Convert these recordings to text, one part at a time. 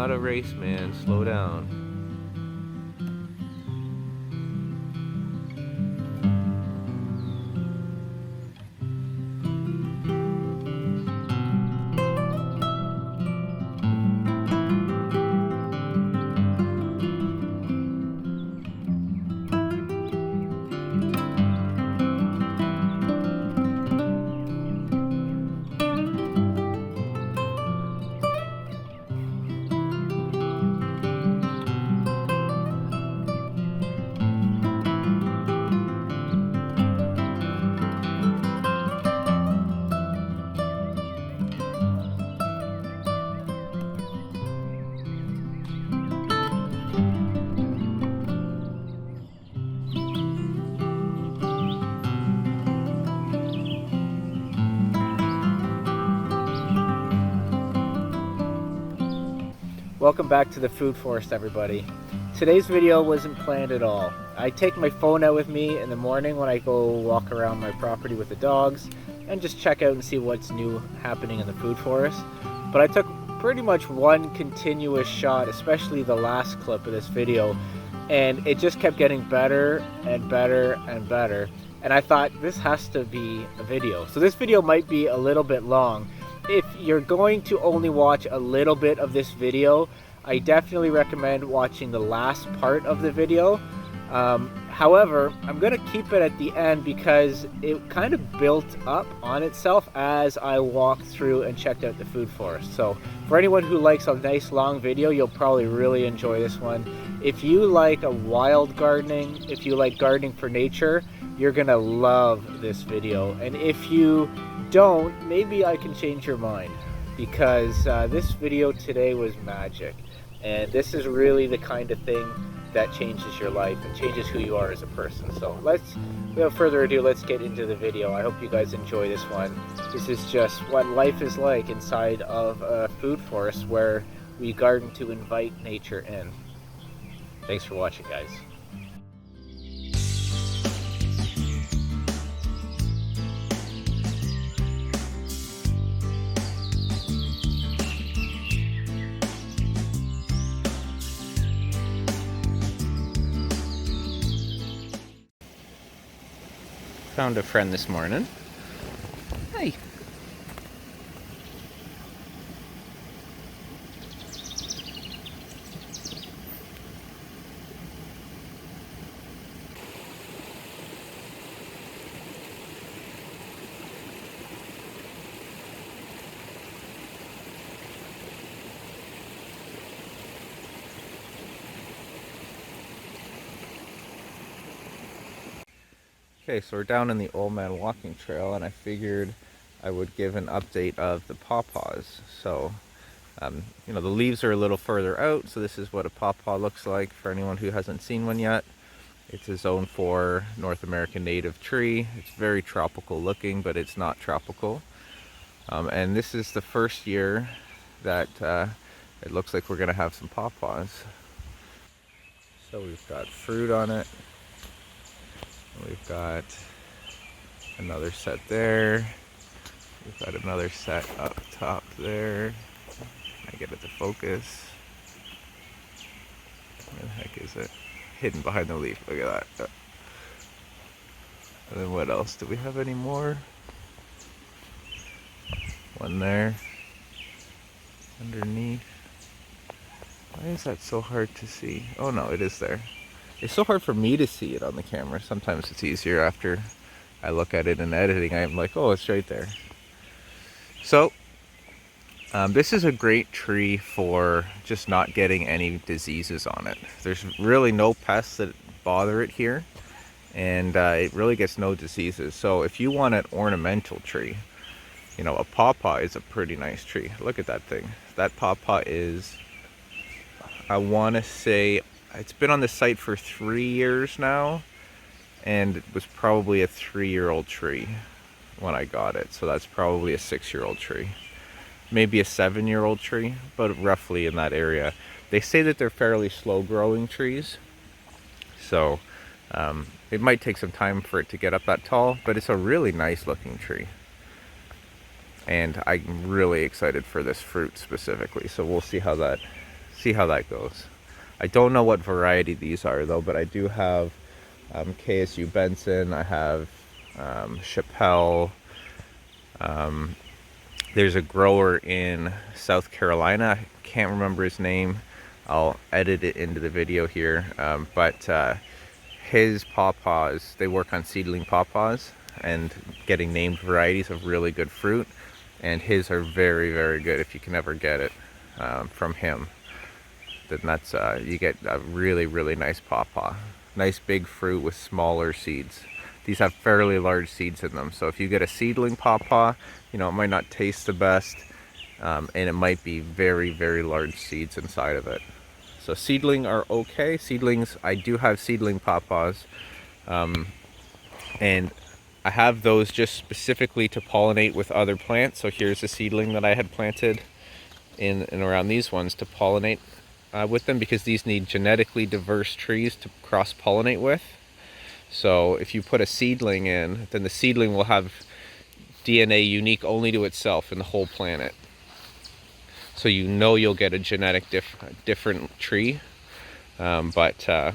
not a race, man. Slow down. Welcome back to the food forest, everybody. Today's video wasn't planned at all. I take my phone out with me in the morning when I go walk around my property with the dogs and just check out and see what's new happening in the food forest. But I took pretty much one continuous shot, especially the last clip of this video, and it just kept getting better and better and better. And I thought this has to be a video. So this video might be a little bit long. If you're going to only watch a little bit of this video, I definitely recommend watching the last part of the video. However, I'm going to keep it at the end because it kind of built up on itself as I walked through and checked out the food forest. So for anyone who likes a nice long video, you'll probably really enjoy this one. If you like a wild gardening, if you like gardening for nature, you're going to love this video. And if you don't, maybe I can change your mind, because this video today was magic, and this is really the kind of thing that changes your life and changes who you are as a person. So without further ado, let's get into the video. I hope you guys enjoy this one. This is just what life is like inside of a food forest where we garden to invite nature in. Thanks for watching, guys. Found a friend this morning. Hey. Okay, so we're down in the Old Man Walking Trail, and I figured I would give an update of the pawpaws. So, you know, the leaves are a little further out, so this is what a pawpaw looks like for anyone who hasn't seen one yet. It's a Zone 4 North American native tree. It's very tropical looking, but it's not tropical. And this is the first year that it looks like we're going to have some pawpaws. So we've got fruit on it. We've got another set there. We've got another set up top there. I get it to focus. Where the heck is it? Hidden behind the leaf. Look at that. And then what else? Do we have any more? One there. Underneath. Why is that so hard to see? Oh no, it is there. It's so hard for me to see it on the camera. Sometimes it's easier after I look at it in editing. I'm like, oh, it's right there. So, this is a great tree for just not getting any diseases on it. There's really no pests that bother it here, and it really gets no diseases. So if you want an ornamental tree, you know, a pawpaw is a pretty nice tree. Look at that thing. That pawpaw is, I want to say, it's been on the site for 3 years now, and it was probably a 3-year-old tree when I got it. So that's probably a 6-year-old tree. Maybe a 7-year-old tree, but roughly in that area. They say that they're fairly slow growing trees. So it might take some time for it to get up that tall, but it's a really nice looking tree. And I'm really excited for this fruit specifically. So we'll see how that see how that goes. I don't know what variety these are though, but I do have KSU Benson, I have Chappelle. There's a grower in South Carolina, I can't remember his name. I'll edit it into the video here, but his pawpaws, they work on seedling pawpaws and getting named varieties of really good fruit, and his are very, very good. If you can ever get it from him, then that's you get a really, really nice pawpaw. Nice big fruit with smaller seeds. These have fairly large seeds in them, so if you get a seedling pawpaw, you know, it might not taste the best, and it might be very, very large seeds inside of it. So seedling are okay. Seedlings, I do have seedling pawpaws, and I have those just specifically to pollinate with other plants. So here's a seedling that I had planted in and around these ones to pollinate with them, because these need genetically diverse trees to cross-pollinate with. So if you put a seedling in, then the seedling will have DNA unique only to itself in the whole planet. So you know you'll get a genetic different tree, but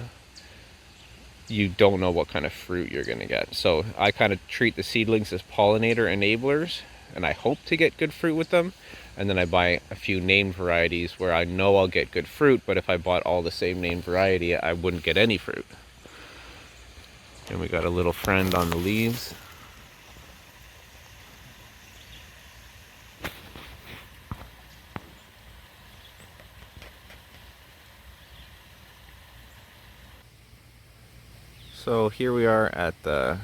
you don't know what kind of fruit you're going to get. So I kind of treat the seedlings as pollinator enablers, and I hope to get good fruit with them. And then I buy a few named varieties where I know I'll get good fruit, but if I bought all the same named variety, I wouldn't get any fruit. And we got a little friend on the leaves. So here we are at the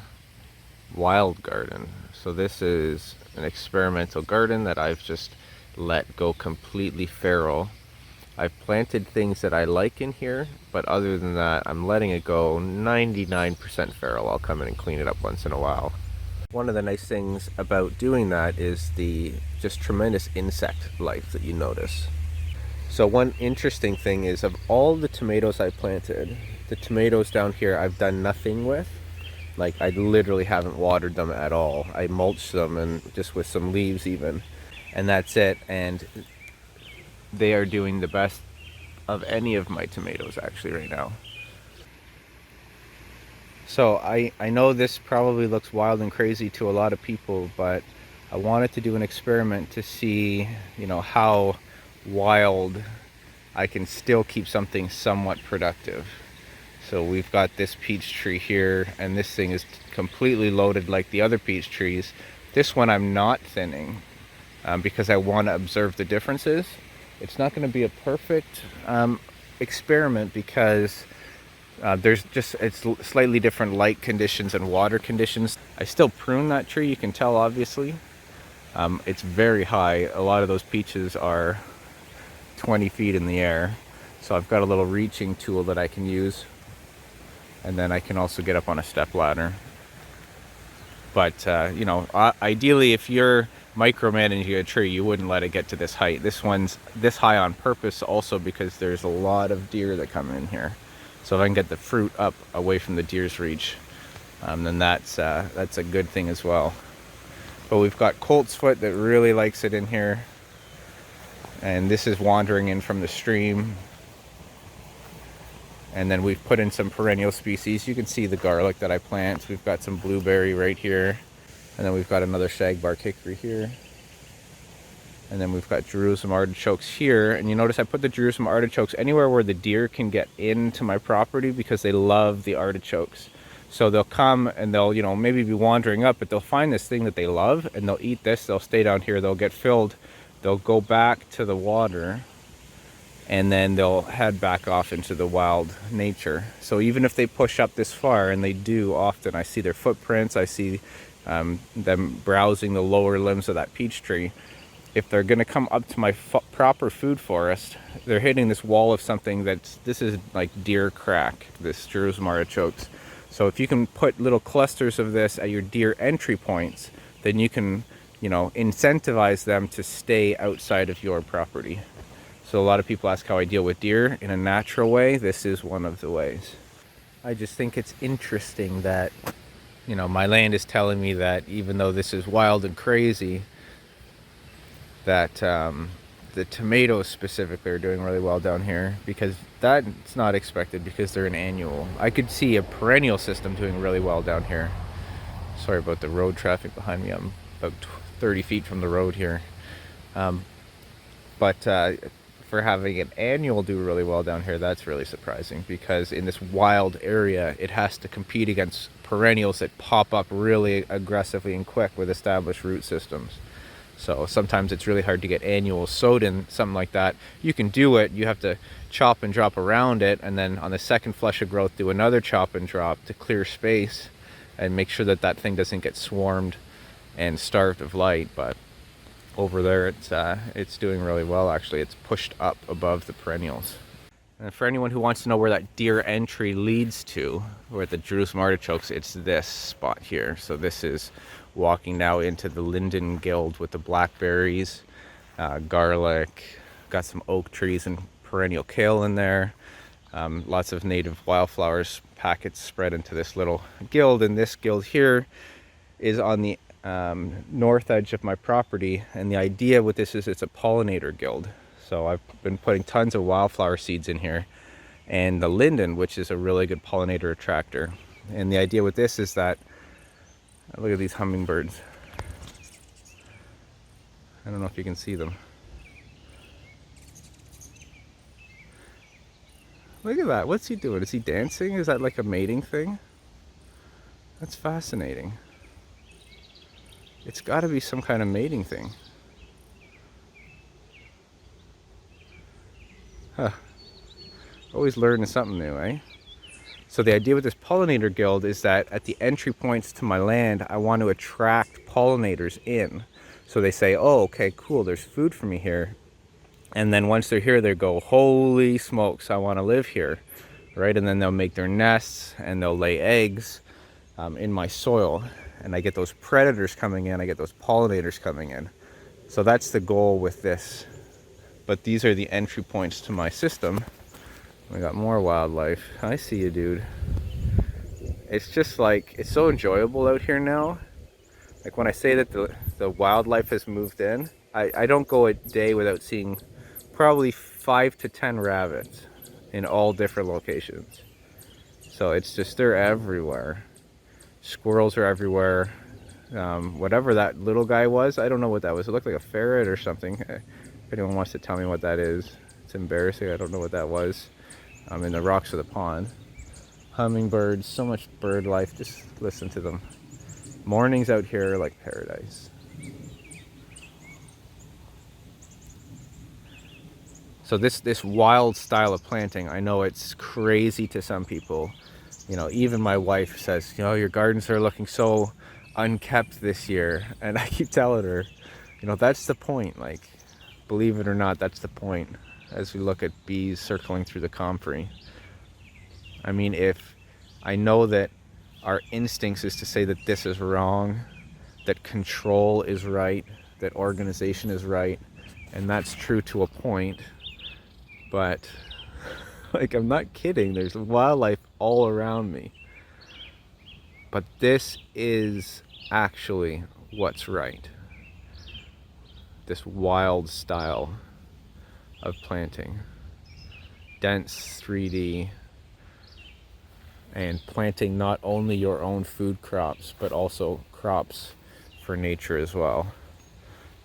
wild garden. So this is an experimental garden that I've just let go completely feral. I've planted things that I like in here, but other than that, I'm letting it go 99% feral. I'll come in and clean it up once in a while. One of the nice things about doing that is the just tremendous insect life that you notice. So one interesting thing is, of all the tomatoes I planted, the tomatoes down here I've done nothing with. Like, I literally haven't watered them at all. I mulched them, and just with some leaves even, and that's it. And they are doing the best of any of my tomatoes actually right now. So I know this probably looks wild and crazy to a lot of people, but I wanted to do an experiment to see, you know, how wild I can still keep something somewhat productive. So we've got this peach tree here, and this thing is completely loaded like the other peach trees. This one I'm not thinning because I want to observe the differences. It's not going to be a perfect experiment because it's slightly different light conditions and water conditions. I still prune that tree, you can tell obviously. It's very high. A lot of those peaches are 20 feet in the air. So I've got a little reaching tool that I can use. And then I can also get up on a step ladder. But, you know, ideally if you're micromanaging a tree, you wouldn't let it get to this height. This one's this high on purpose also because there's a lot of deer that come in here. So if I can get the fruit up away from the deer's reach, then that's a good thing as well. But we've got colt's foot that really likes it in here. And this is wandering in from the stream. And then we've put in some perennial species. You can see the garlic that I plant. We've got some blueberry right here. And then we've got another shagbark hickory here. And then we've got Jerusalem artichokes here. And you notice I put the Jerusalem artichokes anywhere where the deer can get into my property because they love the artichokes. So they'll come and they'll, you know, maybe be wandering up, but they'll find this thing that they love and they'll eat this. They'll stay down here. They'll get filled. They'll go back to the water. And then they'll head back off into the wild nature. So even if they push up this far, and they do often, I see their footprints, I see them browsing the lower limbs of that peach tree. If they're going to come up to my proper food forest, they're hitting this wall of something this is like deer crack, this Jerusalem artichokes. So if you can put little clusters of this at your deer entry points, then you can, you know, incentivize them to stay outside of your property. So a lot of people ask how I deal with deer in a natural way. This is one of the ways. I just think it's interesting that, you know, my land is telling me that even though this is wild and crazy, that the tomatoes specifically are doing really well down here, because that's not expected because they're an annual. I could see a perennial system doing really well down here. Sorry about the road traffic behind me. I'm about 30 feet from the road here. But for having an annual do really well down here, that's really surprising, because in this wild area, it has to compete against perennials that pop up really aggressively and quick with established root systems. So sometimes it's really hard to get annuals sowed in something like that. You can do it, you have to chop and drop around it, and then on the second flush of growth do another chop and drop to clear space and make sure that that thing doesn't get swarmed and starved of light. But over there it's doing really well. Actually, it's pushed up above the perennials. And for anyone who wants to know where that deer entry leads to, where the Jerusalem artichokes, it's this spot here. So this is walking now into the linden guild with the blackberries, garlic, got some oak trees and perennial kale in there. Lots of native wildflowers packets spread into this little guild, and this guild here is on the north edge of my property, and the idea with this is it's a pollinator guild. So I've been putting tons of wildflower seeds in here, and the linden, which is a really good pollinator attractor. And the idea with this is that, look at these hummingbirds. I don't know if you can see them. Look at that. What's he doing? Is he dancing? Is that like a mating thing? That's fascinating. It's got to be some kind of mating thing. Huh. Always learning something new, eh? So the idea with this pollinator guild is that at the entry points to my land, I want to attract pollinators in. So they say, oh, okay, cool, there's food for me here. And then once they're here, they go, holy smokes, I want to live here, right? And then they'll make their nests and they'll lay eggs in my soil. And I get those predators coming in, I get those pollinators coming in. So that's the goal with this. But these are the entry points to my system. We got more wildlife. I see you, dude. It's just like, it's so enjoyable out here now. Like when I say that the wildlife has moved in, I don't go a day without seeing probably 5 to 10 rabbits in all different locations. So it's just, they're everywhere. Squirrels are everywhere. Whatever that little guy was, I don't know what that was. It looked like a ferret or something. If anyone wants to tell me what that is, it's embarrassing. I don't know what that was. In the rocks of the pond. Hummingbirds, so much bird life. Just listen to them. Mornings out here are like paradise. So this wild style of planting, I know it's crazy to some people. You know, even my wife says, you know, your gardens are looking so unkept this year. And I keep telling her, you know, that's the point. Like, believe it or not, that's the point. As we look at bees circling through the comfrey. I mean, if I know that our instincts is to say that this is wrong, that control is right, that organization is right, and that's true to a point, but like, I'm not kidding, there's wildlife all around me. But this is actually what's right. This wild style of planting, dense 3D, and planting not only your own food crops but also crops for nature as well.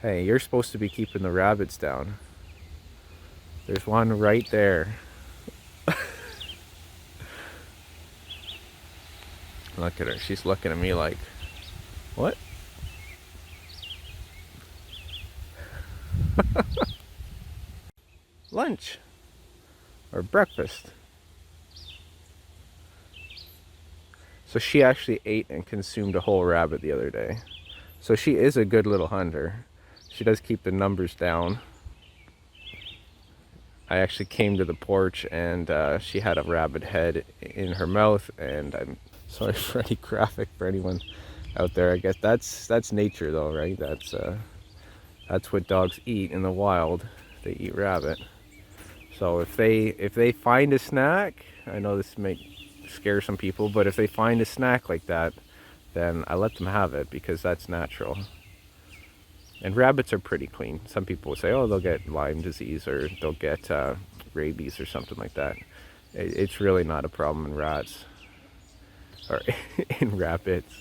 Hey, you're supposed to be keeping the rabbits down. There's one right there. Look at her, she's looking at me like, what? Lunch or breakfast. So she actually ate and consumed a whole rabbit the other day. So she is a good little hunter. She does keep the numbers down. I actually came to the porch and she had a rabbit head in her mouth, and I'm sorry for any graphic for anyone out there. I guess that's nature though, right? That's what dogs eat in the wild. They eat rabbit. So if they find a snack, I know this may scare some people, but if they find a snack like that, then I let them have it because that's natural. And rabbits are pretty clean. Some people will say, oh, they'll get Lyme disease or they'll get rabies or something like that. It's really not a problem in rats or in rabbits.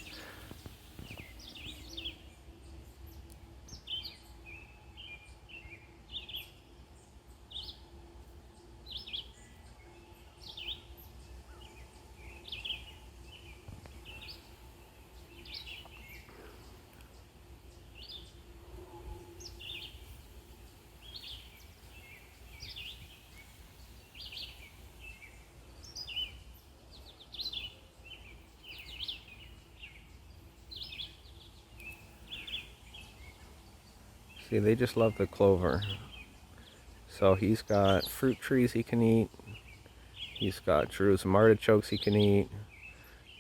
See, they just love the clover. So he's got fruit trees he can eat. He's got Jerusalem artichokes he can eat.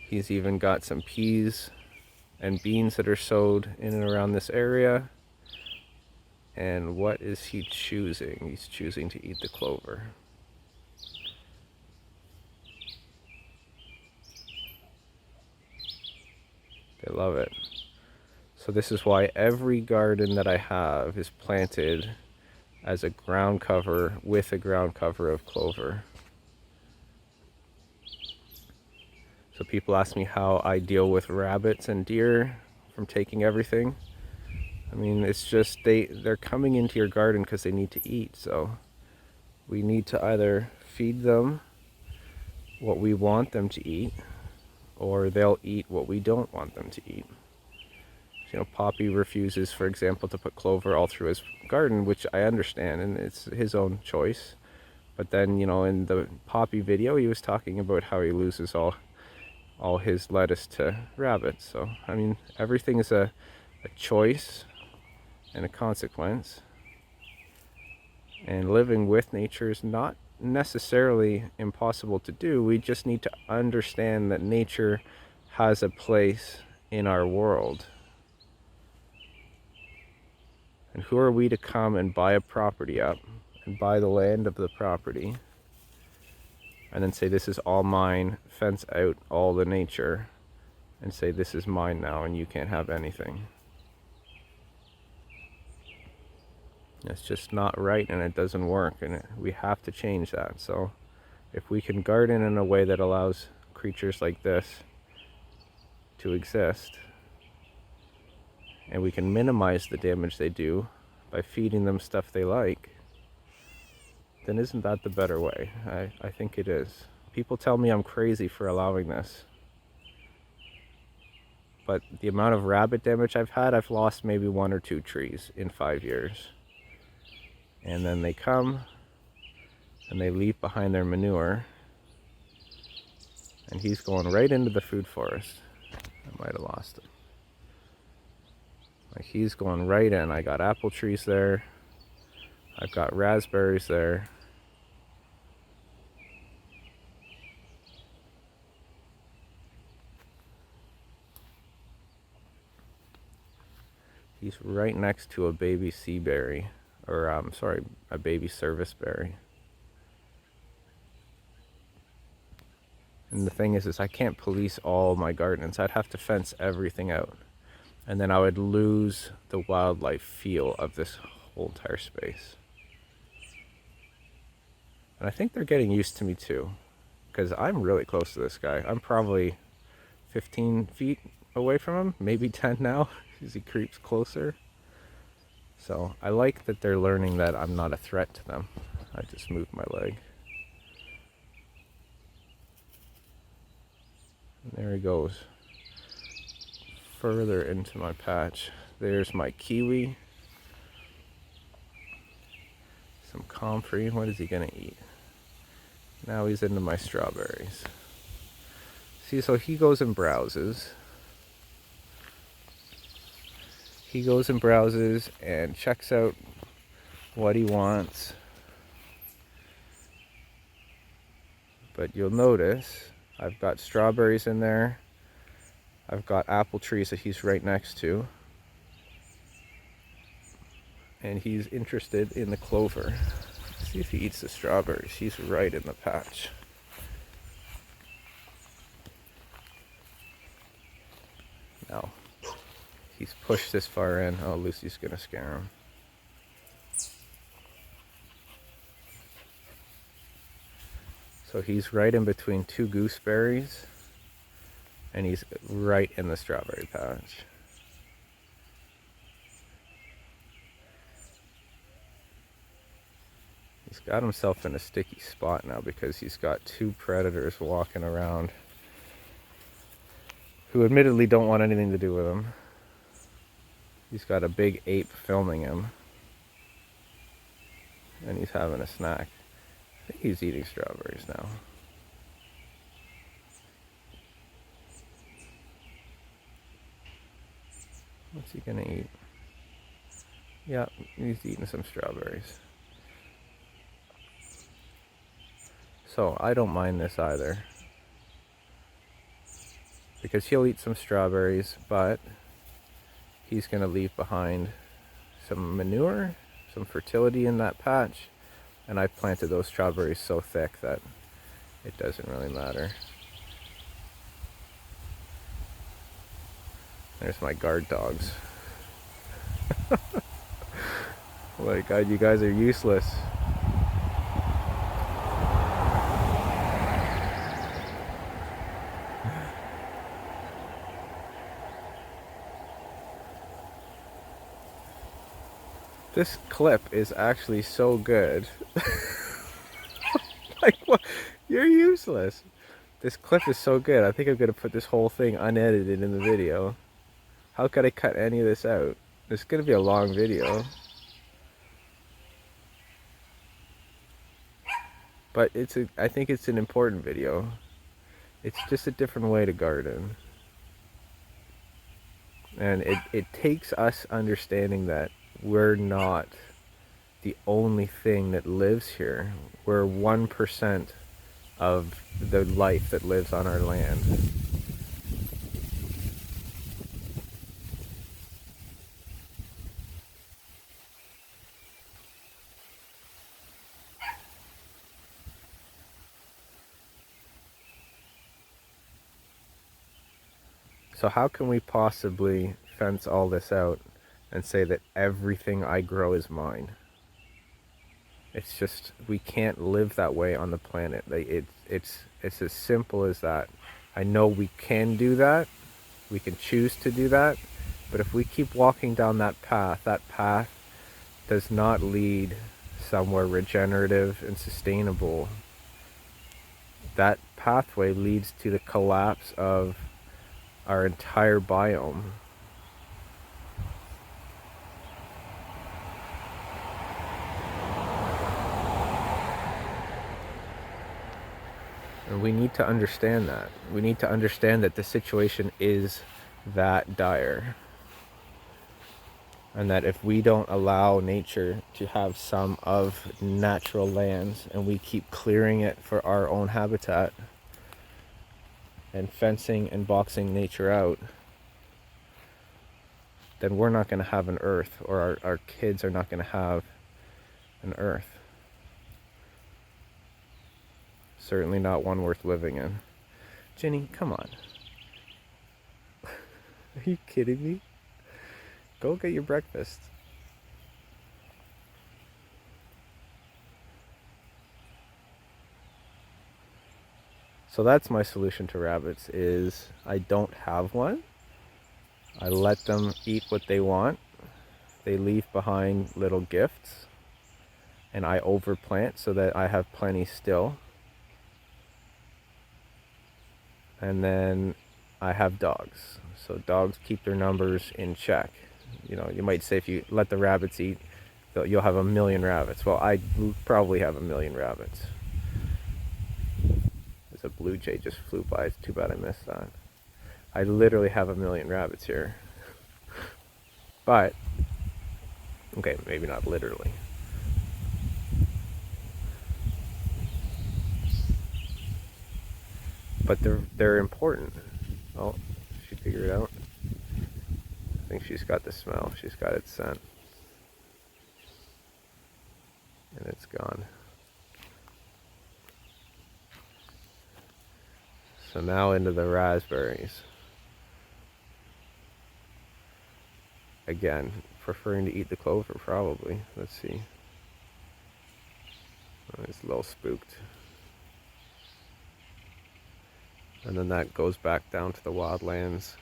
He's even got some peas and beans that are sowed in and around this area. And what is he choosing? He's choosing to eat the clover. They love it. So this is why every garden that I have is planted as a ground cover with a ground cover of clover. So people ask me how I deal with rabbits and deer from taking everything. I mean, it's just they're coming into your garden because they need to eat. So we need to either feed them what we want them to eat, or they'll eat what we don't want them to eat. You know, Poppy refuses, for example, to put clover all through his garden, which I understand, and it's his own choice. But then, you know, in the Poppy video, he was talking about how he loses all his lettuce to rabbits. So, I mean, everything is a choice and a consequence. And living with nature is not necessarily impossible to do. We just need to understand that nature has a place in our world. And who are we to come and buy a property up and buy the land of the property and then say this is all mine, fence out all the nature and say this is mine now and you can't have anything? It's just not right and it doesn't work, and we have to change that. So if we can garden in a way that allows creatures like this to exist, and we can minimize the damage they do by feeding them stuff they like, then isn't that the better way? I think it is. People tell me I'm crazy for allowing this. But the amount of rabbit damage I've had, I've lost maybe 1 or 2 trees in 5 years. And then they come and they leave behind their manure. And he's going right into the food forest. I might have lost him. Like, he's going right in. I got apple trees there. I've got raspberries there. He's right next to a baby sea berry, or a baby service berry. And the thing is I can't police all my gardens. I'd have to fence everything out. And then I would lose the wildlife feel of this whole entire space. And I think they're getting used to me too, because I'm really close to this guy. I'm probably 15 feet away from him, maybe 10 now, as he creeps closer. So I like that they're learning that I'm not a threat to them. I just moved my leg. And there he goes, further into my patch. There's my kiwi. Some comfrey. What is he gonna eat? Now he's into my strawberries. See, so he goes and browses. He goes and browses and checks out what he wants. But you'll notice I've got strawberries in there. I've got apple trees that he's right next to. And he's interested in the clover. See if he eats the strawberries. He's right in the patch. Now, He's pushed this far in. Oh, Lucy's gonna scare him. So he's right in between two gooseberries, and he's right in the strawberry patch. He's got himself in a sticky spot now because he's got two predators walking around who admittedly don't want anything to do with him. He's got a big ape filming him, and he's having a snack. I think he's eating strawberries now. What's he gonna eat? Yeah, he's eating some strawberries. So I don't mind this either, because he'll eat some strawberries, but he's gonna leave behind some manure, some fertility in that patch, and I've planted those strawberries so thick that it doesn't really matter. There's my guard dogs. Oh my god, you guys are useless. This clip is actually so good. Like, what? You're useless. This clip is so good. I think I'm going to put this whole thing unedited in the video. How could I cut any of this out? It's going to be a long video. But I think it's an important video. It's just a different way to garden. And it takes us understanding that we're not the only thing that lives here. We're 1% of the life that lives on our land. So how can we possibly fence all this out and say that everything I grow is mine? It's just, we can't live that way on the planet. It's as simple as that. I know we can do that. We can choose to do that. But if we keep walking down that path does not lead somewhere regenerative and sustainable. That pathway leads to the collapse of our entire biome. And we need to understand that. We need to understand that the situation is that dire. And that if we don't allow nature to have some of natural lands and we keep clearing it for our own habitat and fencing and boxing nature out, then we're not going to have an earth, or our kids are not going to have an earth. Certainly not one worth living in. Jenny, come on. Are you kidding me? Go get your breakfast. So that's my solution to rabbits, is I don't have one. I let them eat what they want. They leave behind little gifts. And I overplant so that I have plenty still. And then I have dogs. So dogs keep their numbers in check. You know, you might say if you let the rabbits eat, you'll have 1 million rabbits. Well, I probably have 1 million rabbits. There's a blue jay just flew by. It's too bad I missed that. I literally have 1 million rabbits here. But, okay, maybe not literally. But they're important. Oh, she figured it out. I think she's got the smell. She's got its scent. And it's gone. So now into the raspberries. again, preferring to eat the clover probably. Let's see. Oh, it's a little spooked. And then that goes back down to the wildlands.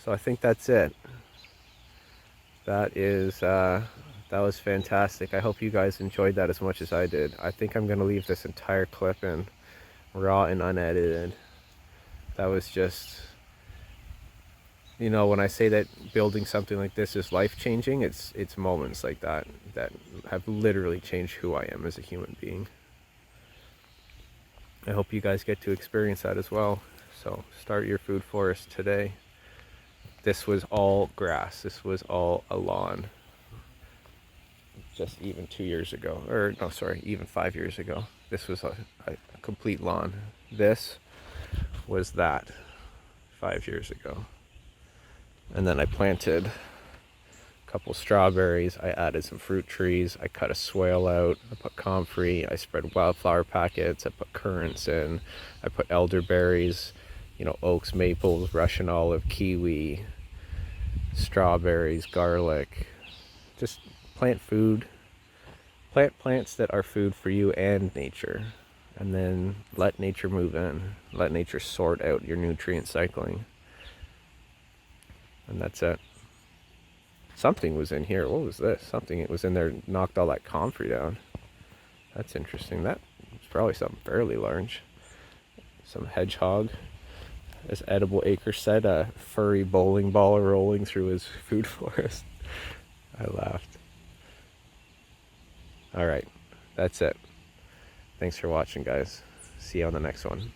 So I think that's it. That was fantastic. I hope you guys enjoyed that as much as I did. I think I'm gonna leave this entire clip in, raw and unedited. That was just, you know, when I say that building something like this is life-changing, it's moments like that that have literally changed who I am as a human being. I hope you guys get to experience that as well. So start your food forest today. This was all grass. This was all a lawn. Just even 2 years ago, or no, sorry, even 5 years ago. This was a complete lawn. This was that 5 years ago. And then I planted a couple strawberries. I added some fruit trees. I cut a swale out. I put comfrey. I spread wildflower packets. I put currants in. I put elderberries, you know, oaks, maples, Russian olive, kiwi, strawberries, garlic. Just plant food. Plant plants that are food for you and nature. And then let nature move in. Let nature sort out your nutrient cycling. And that's it. Something was in here. What was this? Something that was in there knocked all that comfrey down. That's interesting. That was probably something fairly large. Some hedgehog. As Edible Acre said, a furry bowling ball rolling through his food forest. I laughed. Alright, that's it. Thanks for watching, guys. See you on the next one.